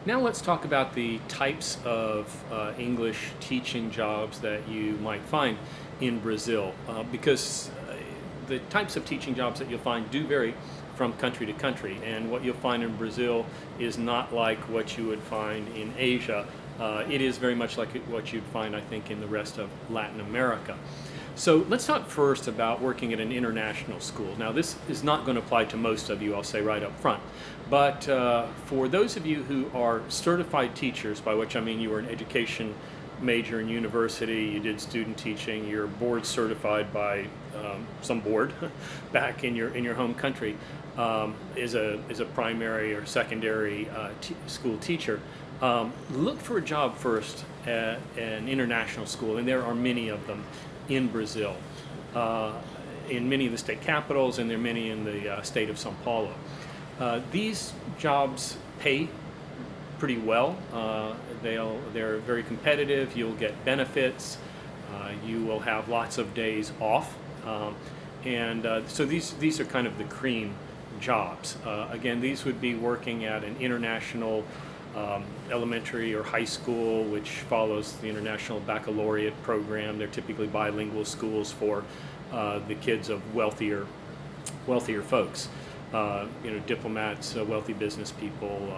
Now let's talk about the types of English teaching jobs that you might find in Brazil, because the types of teaching jobs that you'll find do vary from country to country, and what you'll find in Brazil is not like what you would find in Asia. It is very much like what you'd find, I think, in the rest of Latin America. So let's talk first about working at an international school. Now, this is not going to apply to most of you, I'll say right up front. But for those of you who are certified teachers, by which I mean you were an education major in university, you did student teaching, you're board certified by some board back in your home country, is a primary or secondary school teacher, look for a job first at an international school, and there are many of them in Brazil, in many of the state capitals, and there are many in the state of São Paulo. These jobs pay pretty well. They're very competitive. You'll get benefits. You will have lots of days off, so these are kind of the cream jobs. Again, these would be working at an international elementary or high school, which follows the International Baccalaureate program. They're typically bilingual schools for the kids of wealthier folks. Diplomats, wealthy business people,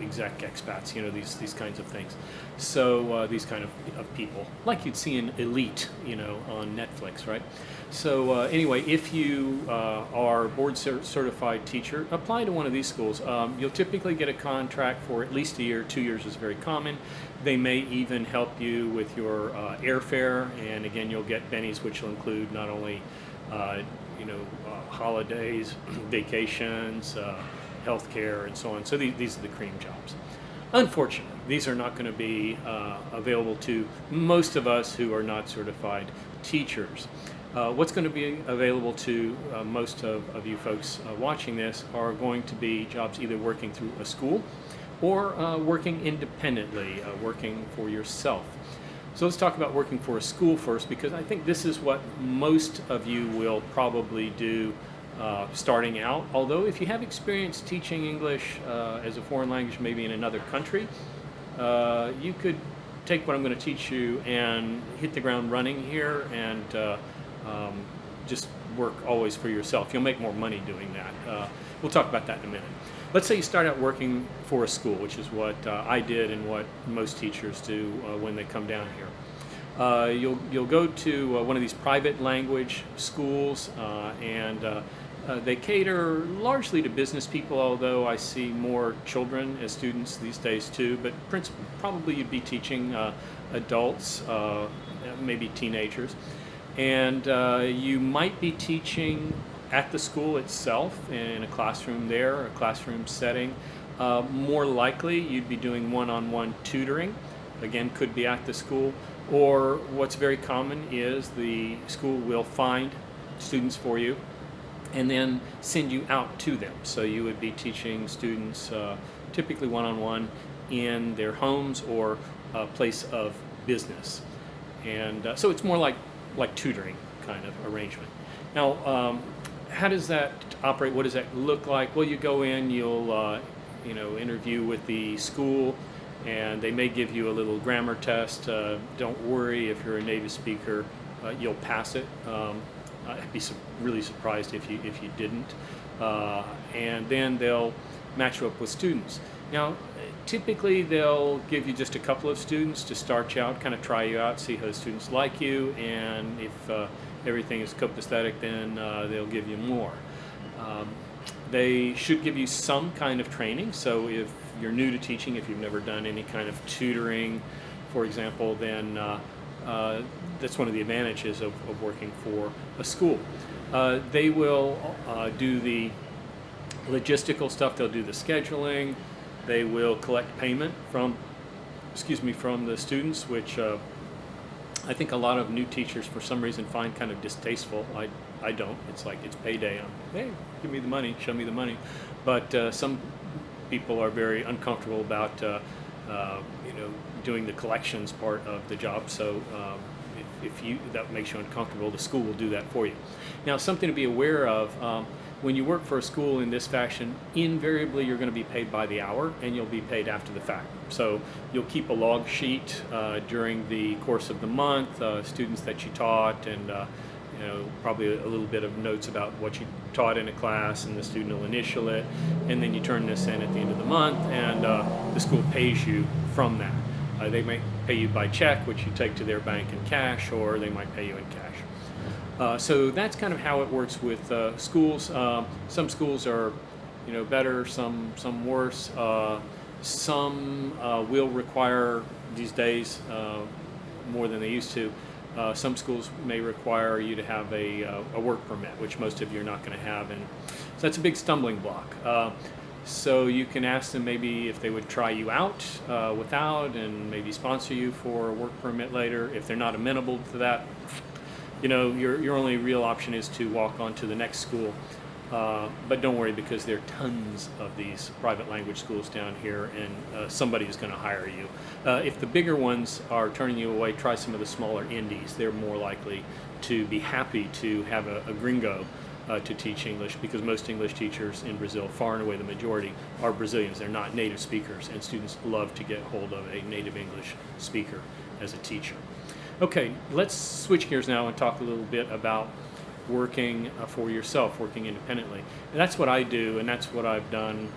exec expats, these kinds of things. So these kind of people, like you'd see in Elite, on Netflix, right? So anyway, if you are a board certified teacher, apply to one of these schools. You'll typically get a contract for at least a year. 2 years is very common. They may even help you with your airfare, and again, you'll get bennies, which will include not only holidays, vacations, health care, and so on. So these are the cream jobs. Unfortunately, these are not going to be available to most of us who are not certified teachers. What's going to be available to most of you folks watching this are going to be jobs either working through a school or working independently, working for yourself. So let's talk about working for a school first, because I think this is what most of you will probably do starting out. Although if you have experience teaching English as a foreign language, maybe in another country, you could take what I'm going to teach you and hit the ground running here and just work always for yourself. You'll make more money doing that. We'll talk about that in a minute. Let's say you start out working for a school, which is what I did and what most teachers do when they come down here. You'll go to one of these private language schools, and they cater largely to business people, although I see more children as students these days too, but probably you'd be teaching adults, maybe teenagers. And you might be teaching at the school itself in a classroom there, a classroom setting. More likely you'd be doing one-on-one tutoring. Again, could be at the school. Or what's very common is the school will find students for you and then send you out to them. So you would be teaching students typically one-on-one in their homes or a place of business. And so it's more like tutoring kind of arrangement. Now, how does that operate? What does that look like? Well, you go in, you'll interview with the school, and they may give you a little grammar test. Don't worry, if you're a native speaker, you'll pass it. I'd be really surprised if you didn't. And then they'll match you up with students. Now, typically they'll give you just a couple of students to start you out, kind of try you out, see how the students like you, and if everything is copacetic, then they'll give you more. They should give you some kind of training, so if you're new to teaching, if you've never done any kind of tutoring, for example, then that's one of the advantages of working for a school. They will do the logistical stuff, they'll do the scheduling, they will collect payment from the students, which I think a lot of new teachers for some reason find kind of distasteful. I don't. It's like it's payday. Hey, give me the money, show me the money. But some people are very uncomfortable about doing the collections part of the job. So if that makes you uncomfortable, the school will do that for you. Now, something to be aware of. when you work for a school in this fashion, invariably you're going to be paid by the hour, and you'll be paid after the fact. So you'll keep a log sheet during the course of the month, students that you taught, and probably a little bit of notes about what you taught in a class, and the student will initial it, and then you turn this in at the end of the month, and the school pays you from that. They might pay you by check, which you take to their bank in cash, or they might pay you in cash. So that's kind of how it works with schools. Some schools are, better, some worse. Some will require these days more than they used to. Some schools may require you to have a work permit, which most of you are not going to have, and so that's a big stumbling block. So you can ask them maybe if they would try you out without, and maybe sponsor you for a work permit later. If they're not amenable to that, your only real option is to walk on to the next school. But don't worry, because there are tons of these private language schools down here, and somebody's going to hire you. If the bigger ones are turning you away, try some of the smaller indies. They're more likely to be happy to have a gringo to teach English, because most English teachers in Brazil, far and away the majority, are Brazilians. They're not native speakers, and students love to get hold of a native English speaker as a teacher. Okay, let's switch gears now and talk a little bit about working for yourself, working independently. And that's what I do, and that's what I've done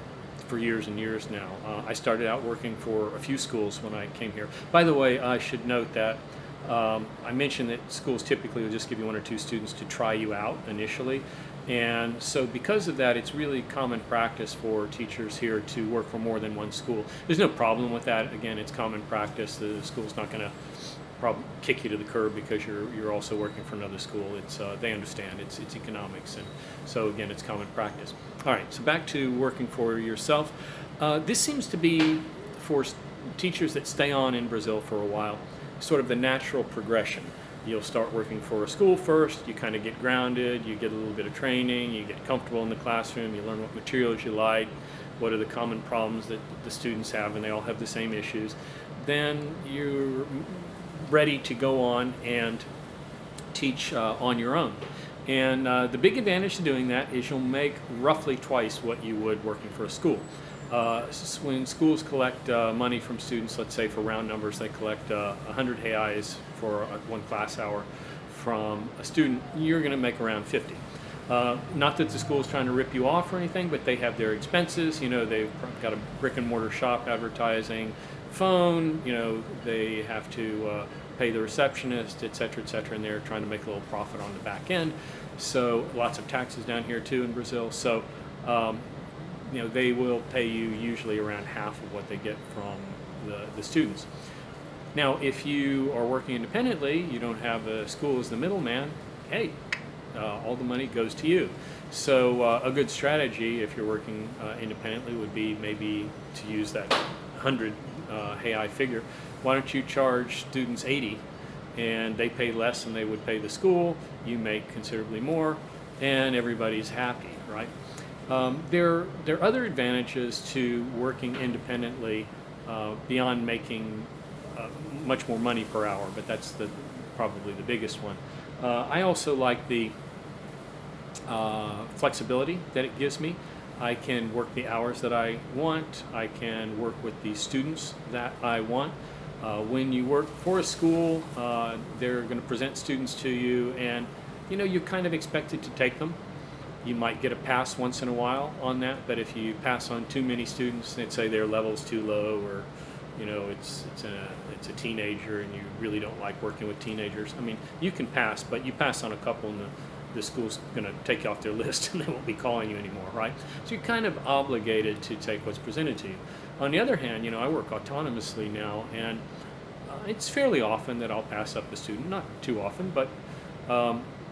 for years and years now. I started out working for a few schools when I came here. By the way, I should note that I mentioned that schools typically will just give you 1 or 2 students to try you out initially. And so because of that, it's really common practice for teachers here to work for more than one school. There's no problem with that. Again, it's common practice. The school's not going to kick you to the curb because you're also working for another school. They understand it's economics, and so again, it's common practice. All right, so back to working for yourself. This seems to be, for teachers that stay on in Brazil for a while, sort of the natural progression. You'll start working for a school first, you kind of get grounded, you get a little bit of training, you get comfortable in the classroom, you learn what materials you like, what are the common problems that the students have, and they all have the same issues. Then you're ready to go on and teach on your own. And the big advantage to doing that is you'll make roughly twice what you would working for a school. When schools collect money from students, let's say for round numbers, they collect 100 reais for one class hour from a student, you're going to make around 50. Not that the school is trying to rip you off or anything, but they have their expenses. They've got a brick and mortar shop, advertising, phone, they have to pay the receptionist, et cetera, and they're trying to make a little profit on the back end. So lots of taxes down here too in Brazil. So they will pay you usually around half of what they get from the students. Now, if you are working independently, you don't have a school as the middleman, hey, all the money goes to you. So a good strategy if you're working independently would be maybe to use that 100 reais figure. Why don't you charge students 80, and they pay less than they would pay the school, you make considerably more, and everybody's happy, right? There are other advantages to working independently beyond making much more money per hour, but that's probably the biggest one. I also like the flexibility that it gives me. I can work the hours that I want. I can work with the students that I want. When you work for a school, they're going to present students to you, and you're kind of expected to take them. You might get a pass once in a while on that, but if you pass on too many students, they'd say their level's too low, or it's a teenager and you really don't like working with teenagers. I mean, you can pass, but you pass on a couple and the school's going to take you off their list and they won't be calling you anymore, right? So you're kind of obligated to take what's presented to you. On the other hand, I work autonomously now, and it's fairly often that I'll pass up a student. Not too often, but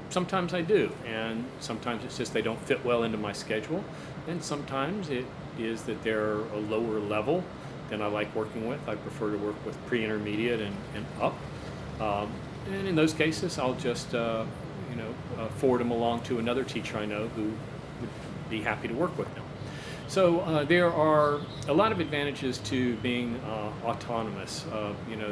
sometimes I do, and sometimes it's just they don't fit well into my schedule, and sometimes it is that they're a lower level than I like working with. I prefer to work with pre-intermediate and up, and in those cases I'll just forward them along to another teacher I know who would be happy to work with them. So there are a lot of advantages to being autonomous.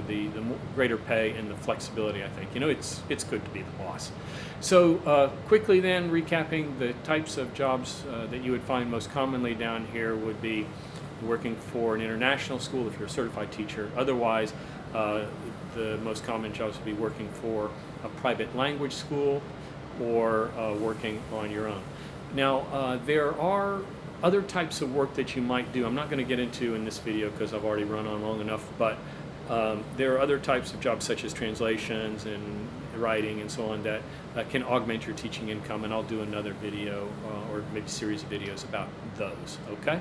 The greater pay and the flexibility. I think it's good to be the boss. So quickly then, recapping the types of jobs that you would find most commonly down here would be working for an international school if you're a certified teacher. Otherwise, the most common jobs would be working for a private language school or working on your own. Now, there are other types of work that you might do. I'm not going to get into in this video because I've already run on long enough, but there are other types of jobs such as translations and writing and so on that can augment your teaching income, and I'll do another video or maybe series of videos about those, okay?